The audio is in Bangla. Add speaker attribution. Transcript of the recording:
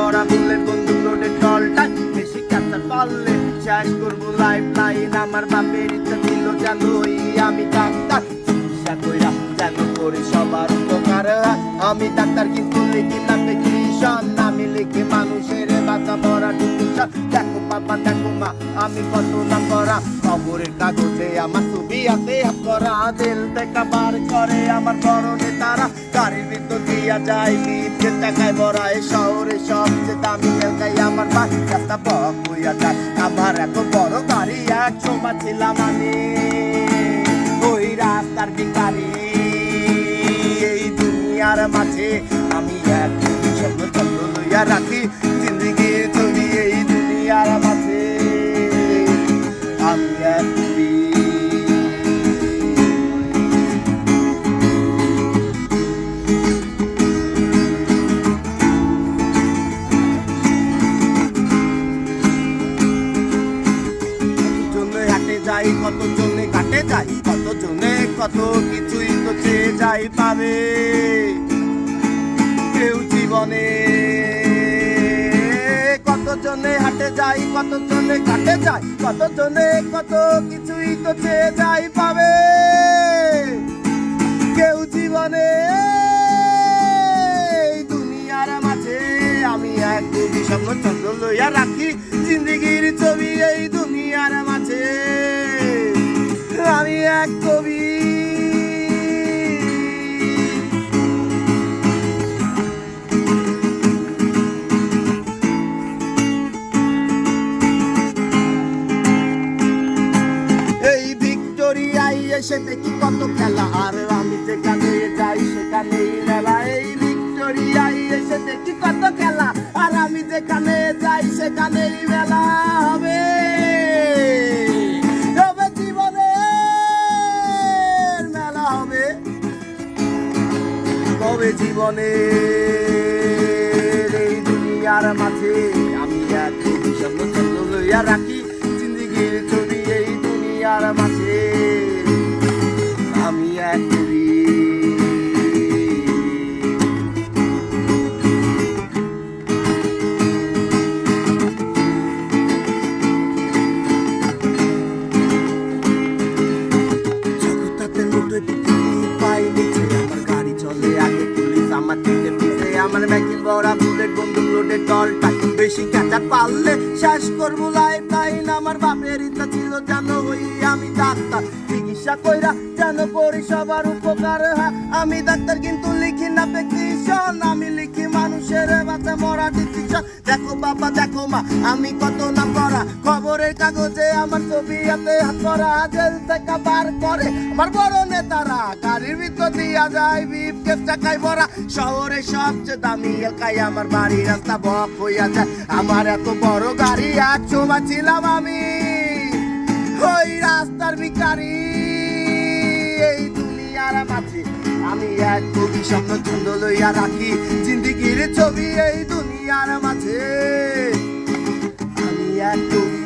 Speaker 1: ভরা বুলেট বন্দুক লোডেড টলটা বেশি ক্যান্সার পারলে শেষ করবো লাইফ লাইন আমার বাপের ইচ্ছা ছিল জানোই আমি ডাক্তার চিকিৎসা কইরা যেন করি সবার উপকার আমি ডাক্তার কিন্তু লিখি না প্রেসক্রিপশন আমি লিখি মানুষের বাঁচা মরা ডিসক্রিপশন দেখো বাবা দেখো মা আমি কত না করা খবরের কাগজে আমার ছবি আছে করা দিল থেকে বার করে আমার বড় নেতারা গাড়ির ভিতর দিয়া যায় লিফটে টাকায় ভরা এই শহরে সবচেয়ে দামি এলাকায় আমার বাস রাস্তা বক হইয়া যায় আমার এত বড় গাড়ি এক সময় ছিলাম আমি ওই রাস্তার ভিখারি এই দুনিয়ার মাঝে আমি এক স্বপ্ন চন্দ্র লইয়া রাখি জিন্দগির ছবি এই দুনিয়ার মাঝে আমি এক যাই কত জনে কাটে যাই কত জনে কত কিছুই তো চেয়ে যাই পাবে কেউ জীবনে কত জনে হাটে যাই কত জনে কাটে যাই কত জনে কত কিছুই তো চেয়ে যাই পাবে কেউ জীবনে দুনিয়ার মাঝে আমি এক স্বপ্ন চন্দ্র লইয়া রাখি জিন্দগির ছবি এই দুনিয়ার মাঝে আমি এক কবি এই ভিক্টোরিয়ায় এসে দেখি কত খেলা আর আমি যেখানে যাই সেখানেই মেলা এই ভিক্টোরিয়ায় এসে দেখি কত খেলা আর আমি যেখানে যাই সেখানেই মেলা হবে জীবনে এই দুনিয়ার মাঝে আমি এক স্বপ্ন চন্দ্র লইয়া রাখি জিন্দগির ছবি এই দুনিয়ার মাঝে আমি এক কবি জগতাতে লুটে পাই নিচে আমার গাড়ি চলে আগে আমার দিকে পিছে আমার ব্যাগিল ভরা বুলেট বন্দুক লোডেড টলটা বেশি ক্যাচার পারলে শেষ করবো লাইফ লাইন আমার বাপের ইচ্ছা ছিল জানো ওই আমি ডাক্তার চিকিৎসা কইরা যেন করি সবার উপকার আমি ডাক্তার কিন্তু লিখি না প্রেসক্রিপশন আমি লিখি মানুষের বাঁচা মরা ডিসক্রিপশন দেখো বাবা দেখো মা আমি কত না করা খবরের কাগজে আমার ছবি হাতে হাত করা জেল থেকে বার করে আমার বড় নেতারা গাড়ির ভিতর দিয়া যায় বিপ কেস টাকায় ভরা শহরে সবচেয়ে দামি এলাকায় আমার বাড়ি রাস্তা বক হইয়া যায় আমার এত বড় গাড়ি এক সময় ছিলাম আমি ওই রাস্তার ভিখারি এই দুনিয়ার মাঝে আমি এক কবি স্বপ্ন চন্দ্র লইয়া রাখি জিন্দগির ছবি এই দুনিয়ার মাঝে আমি এক কবি